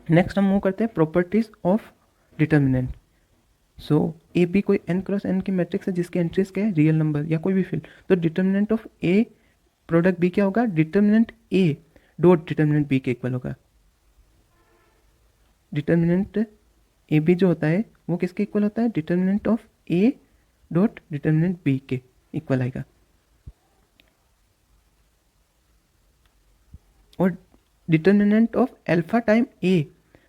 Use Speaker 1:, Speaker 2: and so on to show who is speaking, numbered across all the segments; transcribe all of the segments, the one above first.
Speaker 1: Next हम move करते हैं properties of determinant. So A B कोई n क्रॉस n की मैट्रिक्स है जिसके एंट्रीज क्या है, रियल नंबर या कोई भी फील्ड। तो determinant of A product B क्या होगा, determinant A dot determinant B के इक्वल होगा। डिटर्मिनेंट ए बी जो होता है वो किसके इक्वल होता है, determinant of A dot determinant B के इक्वल आएगा। और determinant of alpha time A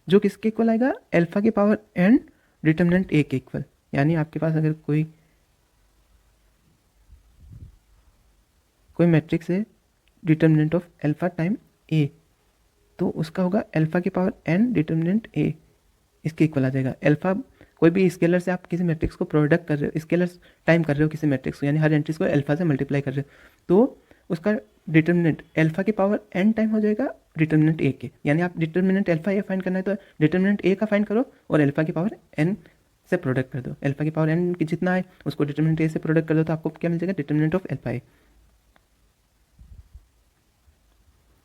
Speaker 1: जो किसके इक्वल आएगा, एल्फा की पावर n डिटर्मिनेंट ए के इक्वल। यानी आपके पास अगर कोई मैट्रिक्स है डिटर्मिनेंट ऑफ एल्फा टाइम ए, तो उसका होगा एल्फा की पावर n डिटर्मिनेंट ए, इसके इक्वल आ जाएगा। एल्फा कोई भी स्केलर से आप किसी मैट्रिक्स को प्रोडक्ट कर रहे हो, स्केलर टाइम कर रहे हो किसी मैट्रिक्स को, यानी हर एंट्रीज को एल्फा से मल्टीप्लाई कर रहे हो, तो उसका डिटर्मिनेंट एल्फा की पावर n टाइम हो जाएगा डिटर्मिनेंट ए के। यानी आप डिटर्मिनेंट एल्फा ए फाइंड करना है तो डिटर्मिनेंट ए का फाइंड करो और एल्फा की पावर n से प्रोडक्ट कर दो। एल्फा की पावर n की जितना है उसको डिटर्मिनेंट ए से प्रोडक्ट कर दो तो आपको क्या मिल जाएगा, डिटर्मिनेंट ऑफ एल्फा ए।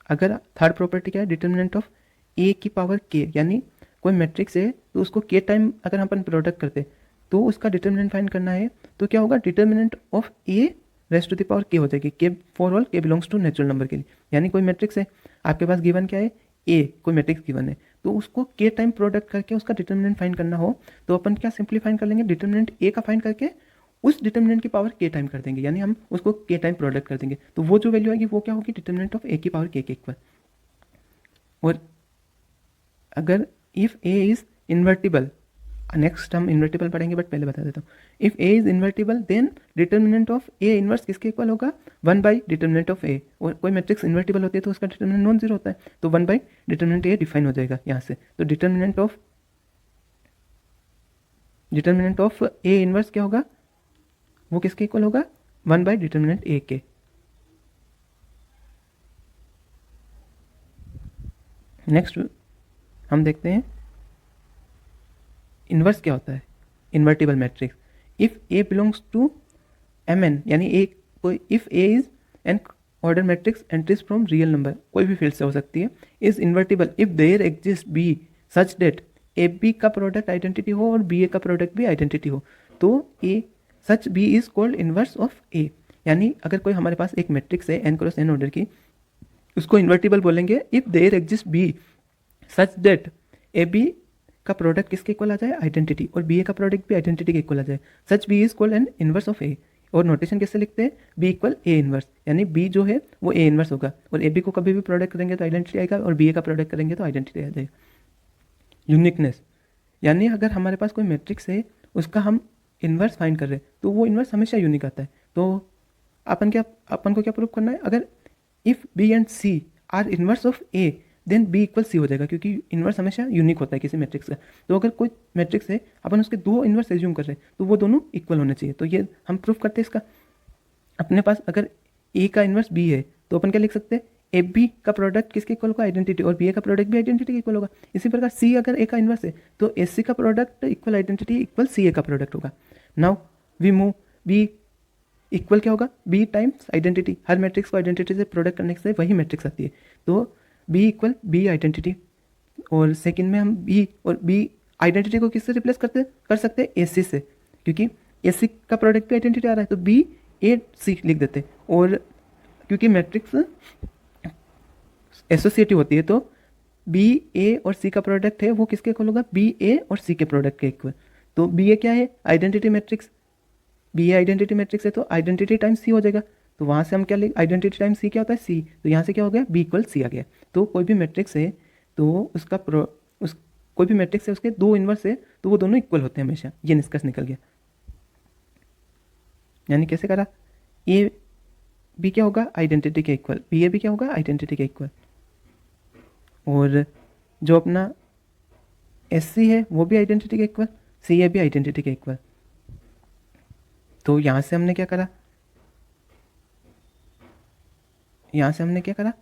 Speaker 1: अगर थर्ड प्रॉपर्टी क्या है, डिटर्मिनेंट ऑफ ए की पावर के, यानी कोई मैट्रिक्स है तो उसको के टाइम अगर हम अपन प्रोडक्ट करते तो उसका डिटर्मिनेंट फाइंड करना है तो क्या होगा, determinant of A raised to the power k हो जाएगी, k for all k belongs to natural number के लिए। यानी कोई मैट्रिक्स है आपके पास गिवन क्या है, ए कोई मैट्रिक्स गिवन है, तो उसको के टाइम प्रोडक्ट करके उसका डिटर्मिनेंट फाइंड करना हो तो अपन क्या सिंपली फाइंड कर लेंगे, डिटर्मिनेंट ए का फाइंड करके उस डिटर्मिनेंट की पावर के टाइम कर देंगे, यानी हम उसको के टाइम प्रोडक्ट कर देंगे, तो वो जो वैल्यू आएगी वो क्या होगी, डिटर्मिनेंट ऑफ ए की पावर के इक्वल। और अगर if A is invertible, next हम इन्वर्टिबल पढ़ेंगे बट पहले बता देता हूँ, if A is invertible then determinant of A inverse किसके इक्वल होगा, 1 बाई डिटर्मिनेंट ऑफ ए। और कोई मैट्रिक्स इन्वर्टिबल होती है तो उसका डिटर्मिनेंट नॉन जीरो होता है, तो 1 बाई डिटर्मिनेंट ए डिफाइन हो जाएगा यहाँ से। तो डिटर्मिनेंट ऑफ ए इनवर्स क्या होगा, वो किसके इक्वल होगा, 1 बाई डिटर्मिनेंट ए के। नेक्स्ट हम देखते हैं इन्वर्स क्या होता है, invertible matrix. If A belongs to M N, यानी ए कोई, if A is N order matrix entries from real number, कोई भी फील्ड से हो सकती है, is invertible if there exist B such that A B का प्रोडक्ट आइडेंटिटी हो और बी ए का प्रोडक्ट भी आइडेंटिटी हो, तो A such B is called inverse of A. यानी अगर कोई हमारे पास एक मैट्रिक्स है एन क्रॉस एन ऑर्डर की, उसको इन्वर्टिबल बोलेंगे if there exist B such that A B का प्रोडक्ट किसके इक्वल आ जाए, आइडेंटिटी, और बी ए का प्रोडक्ट भी आइडेंटिटी के इक्वल आ जाए, such B is called an inverse of A. और नोटेशन कैसे लिखते हैं, बी इक्वल ए इनवर्स, यानी बी जो है वो ए इनवर्स होगा, और ए बी को कभी भी प्रोडक्ट करेंगे तो आइडेंटिटी आएगा और बी ए का प्रोडक्ट करेंगे तो आइडेंटिटी आ जाएगा। यूनिकनेस, यानी अगर हमारे पास कोई मैट्रिक्स है उसका हम इन्वर्स फाइंड कर रहे हैं तो वो इन्वर्स हमेशा यूनिक आता है। तो अपन को क्या प्रूव करना है, अगर if B and C are inverse of A then B equal C हो जाएगा, क्योंकि इन्वर्स हमेशा यूनिक होता है किसी मैट्रिक्स का। तो अगर कोई मैट्रिक्स है अपन उसके दो इन्वर्स एज्यूम कर रहे हैं तो वो दोनों इक्वल होने चाहिए। तो ये हम प्रूफ करते हैं इसका। अपने पास अगर ए का इन्वर्स बी है तो अपन क्या लिख सकते हैं, ए बी का प्रोडक्ट किसके इक्वल होगा, आइडेंटिटी, और बी ए का प्रोडक्ट भी आइडेंटिटी के इक्वल होगा। इसी प्रकार सी अगर ए का इन्वर्स है तो ए सी का product equal identity equal C A का प्रोडक्ट होगा। Now we move, B equal क्या होगा, बी टाइम्स आइडेंटिटी, हर मैट्रिक्स को आइडेंटिटी से प्रोडक्ट करने से वही मैट्रिक्स आती है, तो बी इक्वल बी आइडेंटिटी। और सेकंड में हम बी और बी आइडेंटिटी को किससे रिप्लेस कर सकते हैं, ए सी से, क्योंकि ए सी का प्रोडक्ट भी आइडेंटिटी आ रहा है तो बी ए सी लिख देते हैं। और क्योंकि मैट्रिक्स एसोसिएटिव होती है तो बी ए और सी का प्रोडक्ट है वो किसके इक्वल होगा, बी ए और सी के प्रोडक्ट के इक्वल। तो बी ए क्या है, आइडेंटिटी मैट्रिक्स, बी ए आइडेंटिटी मैट्रिक्स है तो आइडेंटिटी टाइम्स सी हो जाएगा। तो वहाँ से हम क्या लिख, आइडेंटिटी टाइम्स सी क्या होता है, सी, तो यहाँ से क्या हो गया, बी इक्वल सी आ गया। तो कोई भी मैट्रिक्स है तो उसका कोई भी मैट्रिक्स है उसके दो इन्वर्स है तो वो दोनों इक्वल होते हैं हमेशा, ये निष्कर्ष निकल गया। यानी कैसे करा, ए बी क्या होगा, आइडेंटिटी के इक्वल, बी ए भी क्या होगा, आइडेंटिटी के इक्वल, और जो अपना एस सी है वो भी आइडेंटिटी के इक्वल, सी ए भी आइडेंटिटी के इक्वल। तो यहाँ से हमने क्या करा,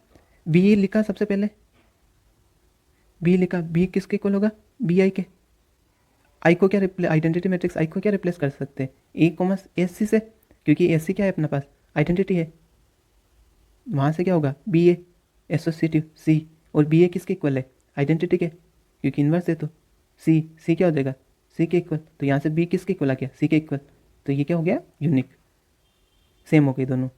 Speaker 1: बी लिखा सबसे पहले, बी लिखा, बी किसके इक्वल होगा, बी आई के। आई को क्या आइडेंटिटी मैट्रिक्स आई को क्या रिप्लेस कर सकते हैं, ए कॉमस एस सी से, क्योंकि एस सी क्या है अपने पास, आइडेंटिटी है। वहाँ से क्या होगा, बी ए एसोसिएटिव सी, और बी ए किसके इक्वल है, आइडेंटिटी के। क्योंकि इन्वर्स है तो सी क्या हो जाएगा, सी के इक्वल। तो यहाँ से बी किसके इक्वल आ गया, सी के इक्वल। तो ये क्या हो गया, यूनिक, सेम हो गई दोनों।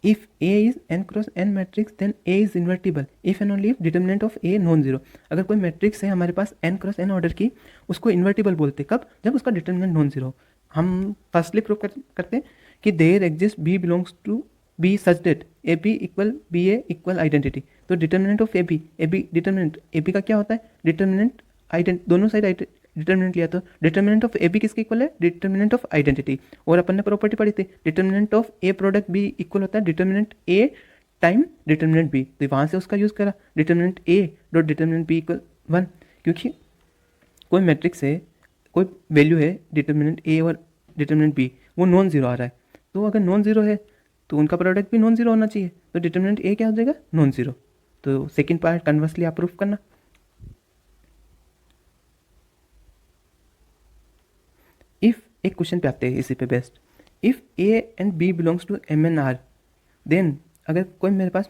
Speaker 1: If A is n cross n matrix then A is invertible if and only if determinant of A non zero. अगर कोई मैट्रिक्स है हमारे पास n क्रॉस n ऑर्डर की, उसको इन्वर्टिबल बोलते कब, जब उसका डिटर्मिनेंट नॉन जीरो। हम फर्स्टली प्रूव करते कि there exist B belongs to B such that A B equal B A equal identity. तो determinant of A B determinant A B का क्या होता है, डिटर्मिनेंट आइडेंट, दोनों साइड डिटर्मिनेंट लिया तो डिटर्मिनेंट ऑफ ए बी किसके इक्वल है, डिटर्मिनेंट ऑफ आइडेंटिटी। और अपन ने प्रॉपर्टी पढ़ी थी, determinant of A product B equal होता है determinant A time determinant B. तो वहाँ से उसका यूज़ करा, determinant A dot determinant B equal 1, क्योंकि कोई मैट्रिक्स है, कोई वैल्यू है डिटर्मिनेंट ए और डिटर्मिनेंट बी, वो नॉन जीरो आ रहा है। तो अगर नॉन जीरो है तो उनका प्रोडक्ट भी नॉन जीरो होना चाहिए। तो डिटर्मिनेंट ए क्या हो जाएगा, नॉन जीरो। तो सेकेंड पार्ट कन्वर्सली आप प्रूफ करना। इफ़ एक क्वेश्चन पे आते हैं इसी पे based, if A and B belongs to M N R then, अगर कोई मेरे पास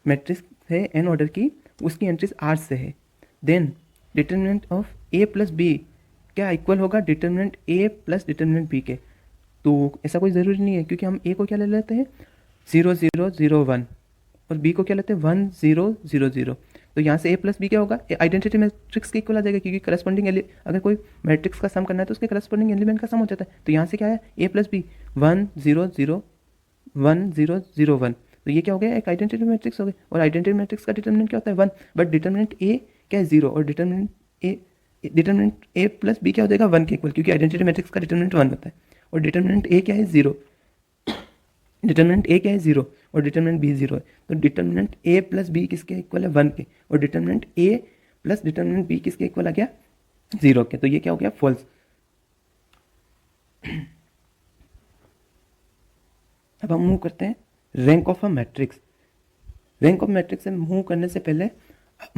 Speaker 1: मैट्रिक्स है एन ऑर्डर की, उसकी एंट्रीज आर से है, then determinant of A plus B क्या इक्वल होगा determinant A plus determinant B के। तो ऐसा कोई ज़रूरी नहीं है, क्योंकि हम ए को क्या ले लेते हैं 0 0 0 1 और बी को क्या लेते हैं 1 0 0 0। तो यहाँ से ए प्लस बी क्या होगा, आइडेंटिटी मैट्रिक्स के इक्वल आ जाएगा, क्योंकि करस्पॉन्डिंग अगर कोई मैट्रिक्स का सम करना है तो उसके करस्पॉन्डिंग एलिमेंट का सम हो जाता है। तो यहाँ से क्या है, ए प्लस बी 1 0 0 1 0 0 1। तो ये क्या हो गया, एक आइडेंटिटी मैट्रिक्स हो गया। और आइडेंटिटी मैट्रिक्स का डिटर्मिनेंट क्या होता है 1, बट डिटर्मिनेंट ए क्या है 0 और डिटर्मिनेंट ए प्लस बी क्या हो जाएगा 1 के इक्वल, क्योंकि आइडेंटिटी मैट्रिक्स का डिटर्मिनेंट 1 होता है। और डिटर्मिनेंट ए क्या है 0, डिटर्मिनेंट ए क्या है 0 और डिटर्मिनेंट बी 0 है। तो डिटर्मिनेंट ए प्लस बी किसके इक्वल है 1 के, और determinant A plus determinant B किसके इक्वल आ गया 0 के। तो ये क्या हो गया, फॉल्स। अब हम मूव करते हैं rank of a matrix. Rank of matrix से मूव करने से पहले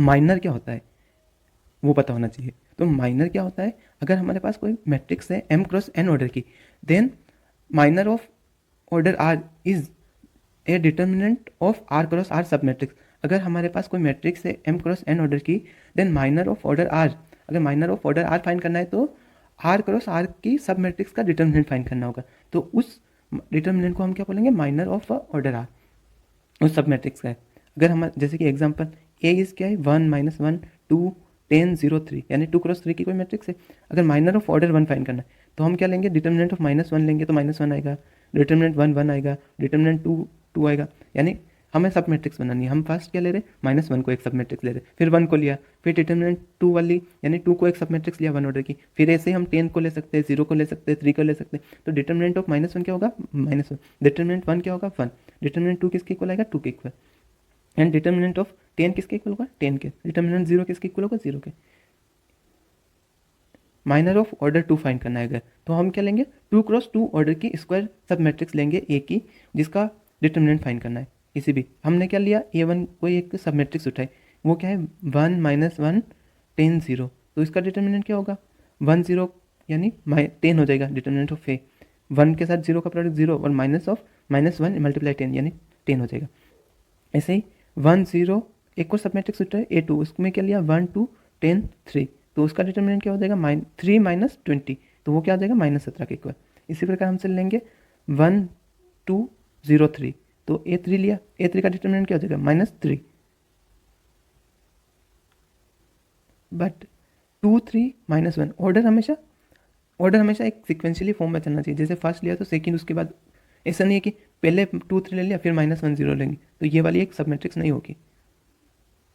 Speaker 1: माइनर क्या होता है वो पता होना चाहिए। तो माइनर क्या होता है, अगर हमारे पास कोई मैट्रिक्स है m क्रॉस n ऑर्डर की, then minor of order r is a determinant of r cross r submatrix. अगर हमारे पास कोई मैट्रिक्स है m क्रॉस n ऑर्डर की, then minor of order r, अगर minor of order r find करना है तो r क्रॉस r की सब मैट्रिक्स का डिटर्मिनेंट फाइंड करना होगा। तो उस डिटर्मिनेंट को हम क्या बोलेंगे, माइनर ऑफ ऑर्डर r, उस सब मैट्रिक्स का है। अगर हम जैसे कि एग्जांपल ए इज क्या है 1 -1 2 10 0 3, यानी 2 क्रॉस 3 की कोई मैट्रिक्स है। अगर माइनर ऑफ ऑर्डर 1 फाइंड करना है तो हम क्या लेंगे, डिटर्मिनेंट ऑफ -1 लेंगे तो -1 आएगा, डिटर्मिनेंट 1 1 आएगा, डिटर्मिनेंट 2 2 आएगा। यानी हमें सब मैट्रिक्स बनानी है। हम फर्स्ट क्या ले रहे हैं, -1 को एक सब मैट्रिक्स ले रहे, फिर 1 को लिया, फिर डिटर्मिनेंट 2 वाली यानी 2 को एक सब मैट्रिक्स लिया 1 ऑर्डर की, फिर ऐसे ही हम 10 को ले सकते हैं, 0 को ले सकते हैं, 3 को ले सकते हैं। तो डिटर्मिनेंट ऑफ -1 क्या होगा, -1, डिटर्मिनेंट 1 क्या होगा 1, डिटर्मिनेंट 2 किसके इक्वल आएगा 2 के इक्वल, एंड डिटर्मिनेंट ऑफ 10 किसके इक्वल होगा 10 के, डिटर्मिनेंट 0 किसके इक्वल होगा 0 के। माइनर ऑफ ऑर्डर 2 फाइंड करना है अगर, तो हम क्या लेंगे 2 क्रॉस 2 ऑर्डर की स्क्वायर सब मैट्रिक्स लेंगे ए की, जिसका डिटर्मिनेंट फाइंड करना है। किसी भी हमने क्या लिया A1 कोई एक सब मैट्रिक्स उठाई, वो क्या है 1 -1 10 0। तो इसका डिटर्मिनेंट क्या होगा 1 0, यानी 10 हो जाएगा डिटर्मिनेंट ऑफ ए। 1 के साथ 0 का प्रोडक्ट 0 और माइनस ऑफ -1 मल्टीप्लाई 10 यानी 10 हो जाएगा। ऐसे ही 1 0 एक और सब मैट्रिक्स उठाए A2, उसमें क्या लिया 1 2 10 3, तो उसका डिटर्मिनेंट क्या हो जाएगा 3 - 20, तो वो क्या आ जाएगा -17 के इक्वल। इसी प्रकार हमसे लेंगे 1 2 0 3, तो A3 लिया, A3 का डिटर्मिनेंट क्या हो जाएगा -3, बट 2 3 -1 ऑर्डर हमेशा एक सिक्वेंशियली फॉर्म में चलना चाहिए। जैसे फर्स्ट लिया तो सेकंड, उसके बाद ऐसा नहीं है कि पहले 2 3 ले लिया फिर -1 0 लेंगे, तो ये वाली एक सब मैट्रिक्स नहीं होगी।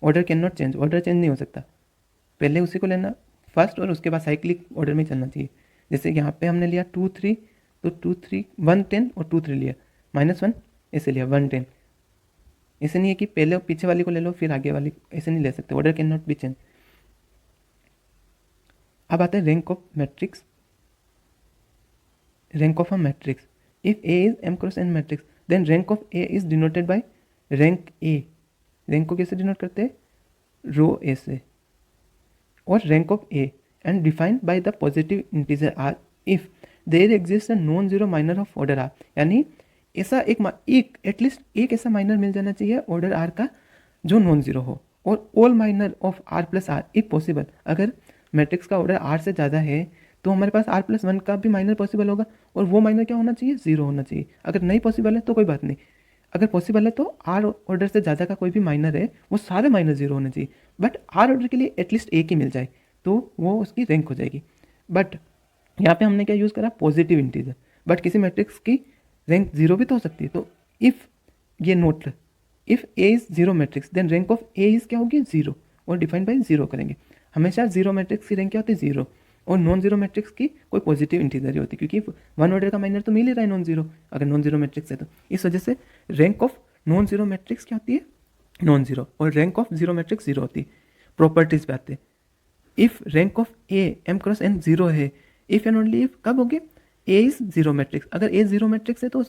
Speaker 1: Order can not change, order change नहीं हो सकता, पहले उसी को लेना फर्स्ट और उसके बाद साइक्लिक ऑर्डर में चलना चाहिए। जैसे यहाँ पे हमने लिया 2 3, तो 2 3 1 10 और 2 3 लिया, -1 ऐसे लिया 1 10, ऐसे नहीं है कि पहले पीछे वाली को ले लो फिर आगे वाली, ऐसे नहीं ले सकते, order can not be change. अब आता है rank of matrix, rank of a matrix. If A is m cross n matrix then rank of A is denoted by rank A. Rank को कैसे डिनोट करते हैं, रो ए से, और rank of A and defined by the positive integer R if there exist a non zero minor of order R, यानी ऐसा एक at least एक ऐसा माइनर मिल जाना चाहिए ऑर्डर आर का जो नॉन जीरो हो, और all minor of R plus R if possible. अगर मैट्रिक्स का ऑर्डर आर से ज़्यादा है तो हमारे पास आर प्लस वन का भी माइनर पॉसिबल होगा, और वो माइनर क्या होना चाहिए, जीरो होना चाहिए। अगर नहीं पॉसिबल है तो कोई बात नहीं, अगर पॉसिबल है तो आर ऑर्डर से ज़्यादा का कोई भी माइनर है वो सारे माइनर जीरो होने चाहिए, बट आर ऑर्डर के लिए एटलीस्ट एक ही मिल जाए तो वो उसकी रैंक हो जाएगी। बट यहाँ पे हमने क्या यूज़ करा, पॉजिटिव इंटीजर, बट किसी मैट्रिक्स की रैंक जीरो भी तो हो सकती है। तो इफ़ ये note, if A is zero matrix then rank of A is क्या होगी, जीरो, और डिफाइंड बाई जीरो करेंगे। हमेशा जीरो मैट्रिक्स की रैंक क्या होती है, जीरो, और नॉन जीरो मैट्रिक्स की कोई पॉजिटिव इंटीजर ही होती है, क्योंकि वन ऑर्डर का माइनर तो मिल ही रहा है नॉन जीरो, अगर नॉन जीरो मैट्रिक्स है तो। इस वजह से rank of non zero matrix क्या होती है, नॉन जीरो, और rank of zero matrix zero होती है। प्रॉपर्टीज पे आते हैं। If rank of A M cross N zero है, इफ एंड ओनली इफ कब होगी, ए इज जीरो मैट्रिक्स। अगर ए जीरो मैट्रिक्स है तो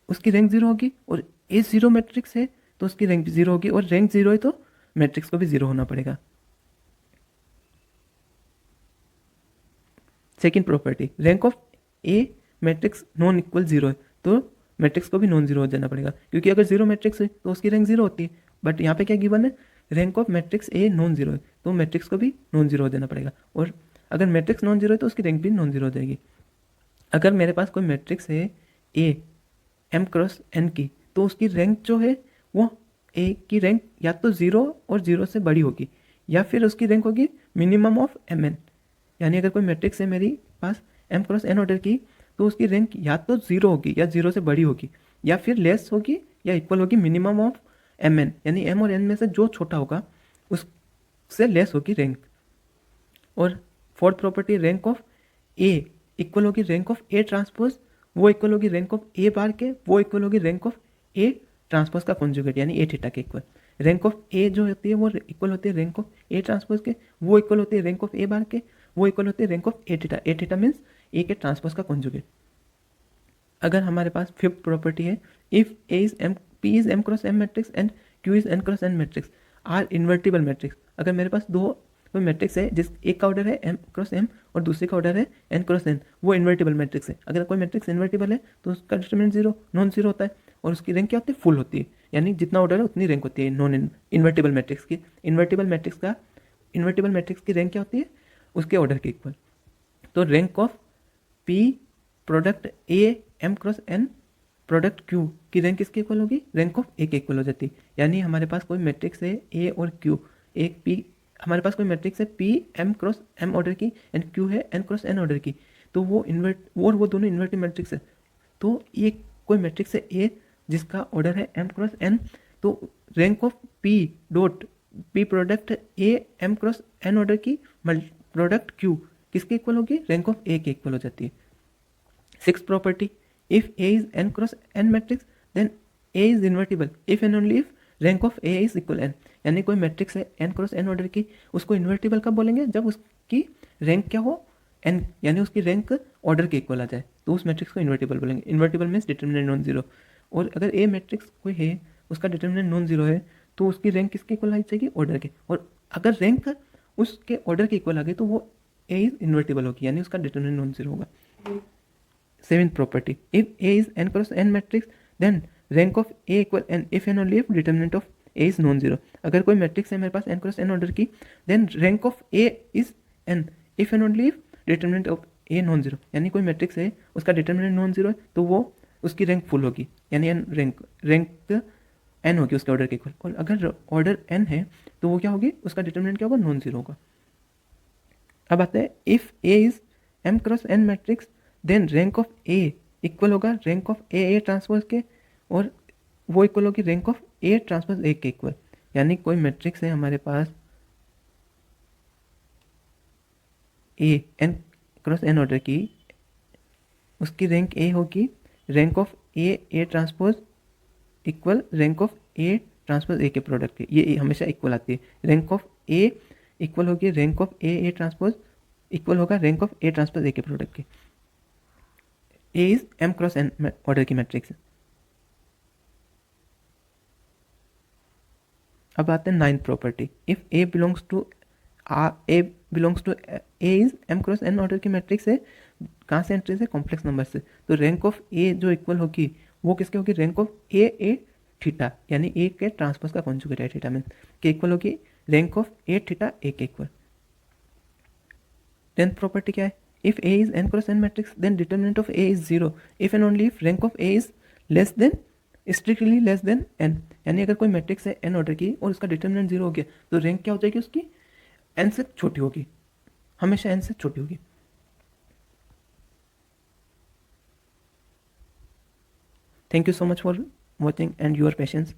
Speaker 1: उसकी रैंक जीरो होगी, और ए जीरो मैट्रिक्स है तो उसकी रैंक भी जीरो होगी, और रैंक जीरो है तो मैट्रिक्स को भी जीरो होना पड़ेगा। Second property, rank of A matrix non equal zero है तो मैट्रिक्स को भी नॉन जीरो हो जाना पड़ेगा, क्योंकि अगर जीरो मैट्रिक्स है तो उसकी रैंक जीरो होती है, बट यहाँ पे क्या गिवन है, rank of matrix A non zero है तो मैट्रिक्स को भी नॉन जीरो हो जाना पड़ेगा, और अगर मैट्रिक्स नॉन जीरो है तो उसकी रैंक भी नॉन जीरो हो जाएगी। अगर मेरे पास कोई मैट्रिक्स है ए एम क्रॉस एन की, तो उसकी रैंक जो है वो ए की रैंक या तो जीरो और जीरो से बड़ी होगी, या फिर उसकी रैंक होगी मिनिमम ऑफ एम एन। यानी अगर कोई मैट्रिक्स है मेरी पास एम क्रॉस एन ऑर्डर की, तो उसकी रैंक या तो जीरो होगी या जीरो से बड़ी होगी, या फिर लेस होगी या इक्वल होगी मिनिमम ऑफ एम एन, यानी एम और एन में से जो छोटा होगा उससे लेस होगी रैंक। और fourth property, rank of A equal होगी रैंक ऑफ ए ट्रांसपोज, वो इक्वल होगी रैंक ऑफ ए बार के, वो इक्वल होगी रैंक ऑफ ए ट्रांसपोज का कॉन्जुगेट, यानी ए थीटा के इक्वल। रैंक ऑफ ए जो होती है वो इक्वल होती है रैंक ऑफ ए ट्रांसपोज के, वो इक्वल होती है रैंक ऑफ ए बार के, वो इक्वल होती है rank of A theta. A theta means A के ट्रांसपोज का कॉन्जुगेट। अगर हमारे पास फिफ्थ प्रॉपर्टी है, if A is M P is M cross M matrix and Q is N cross N matrix are invertible matrix. अगर मेरे पास दो कोई मैट्रिक्स है जिस एक का ऑर्डर है एम क्रॉस एम और दूसरे का ऑर्डर है एन क्रॉस एन, वो इन्वर्टिबल मैट्रिक्स है। अगर कोई मैट्रिक्स इन्वर्टिबल है तो उसका डिटरमिनेंट जीरो नॉन जीरो होता है, और उसकी रैंक क्या होती है, फुल होती है, यानी जितना ऑर्डर है उतनी रैंक होती है नॉन इन्वर्टिबल मैट्रिक्स की। इन्वर्टिबल मैट्रिक्स की रैंक क्या होती है, उसके ऑर्डर के इक्वल। तो rank of P product A M cross N product Q की रैंक किसके इक्वल होगी, रैंक ऑफ ए के इक्वल हो जाती है। यानी हमारे पास कोई मैट्रिक्स है ए और क्यू, एक पी, हमारे पास कोई मैट्रिक्स है P M cross M order की एंड क्यू है एन क्रॉस एन ऑर्डर की, तो वो वो दोनों इन्वर्टिव मैट्रिक्स है। तो ये कोई मैट्रिक्स है ए जिसका ऑर्डर है एम क्रॉस एन, तो rank of P dot P product A M cross N order की प्रोडक्ट क्यू किसके इक्वल होगी, रैंक ऑफ ए के इक्वल हो जाती है। Six property, if A is N cross N matrix then A is invertible if and only if rank of A is equal N. यानी कोई matrix है N cross N order की, उसको invertible कब बोलेंगे, जब उसकी रैंक क्या हो, एन, यानी उसकी रैंक ऑर्डर के इक्वल आ जाए तो उस मैट्रिक्स को इन्वर्टिबल बोलेंगे। Invertible means determinant non zero. और अगर ए मैट्रिक्स कोई है उसका डिटरमिनेंट नॉन जीरो है तो उसकी रैंक किसके इक्वल आई जाएगी, ऑर्डर के, और अगर रैंक उसके ऑर्डर के इक्वल आ गई तो वो ए इज इन्वर्टिबल होगी, यानी उसका डिटरमिनेंट नॉन जीरो होगा। Seventh property, if A is N cross N matrix then rank of A equal n if and only if determinant of A is non zero. अगर कोई matrix है मेरे पास n cross N order की, then rank of A is n if and only if determinant of A non zero. यानी कोई matrix है उसका डिटरमिनेंट नॉन जीरो है तो वो उसकी रैंक फुल होगी, यानी एन रैंक एन होगी उसके ऑर्डर के इक्वल। और अगर ऑर्डर एन है तो वो क्या होगी, उसका डिटरमिनेंट क्या होगा, नॉन जीरो होगा। अब आते हैं, if A is M cross N matrix then rank of A equal होगा रैंक ऑफ ए ट्रांसपोज के, और वो इक्वल होगी rank of A transpose A के इक्वल। यानी कोई मैट्रिक्स है हमारे पास A n cross N order की, उसकी रैंक ए होगी rank of A transpose equal rank of A transpose A के प्रोडक्ट के, ये हमेशा इक्वल आती है। रैंक ऑफ ए इक्वल होगी rank of A transpose equal होगा rank of A transpose A के प्रोडक्ट के। A is M cross N order की मैट्रिक्स। अब आते हैं ninth property, if A belongs to A is M cross N order की matrix है, कहाँ से एंट्रीज है, कॉम्प्लेक्स नंबर से। तो रैंक ऑफ ए जो इक्वल होगी वो किसके होगी, रैंक ऑफ ए थीटा, यानी ए के ट्रांसपोज का कॉन्जुगेट है थीटा में, के इक्वल होगी rank of A theta A के इक्वल। 10th प्रॉपर्टी क्या है, if A is N cross N matrix then determinant of A is 0 if and only if rank of A is less than strictly less than n, यानी अगर कोई matrix है N order की और उसका determinant 0 हो गया तो रैंक क्या हो जाएगी उसकी, एन से छोटी होगी, हमेशा एन से छोटी होगी। Thank you so much for watching and your patience.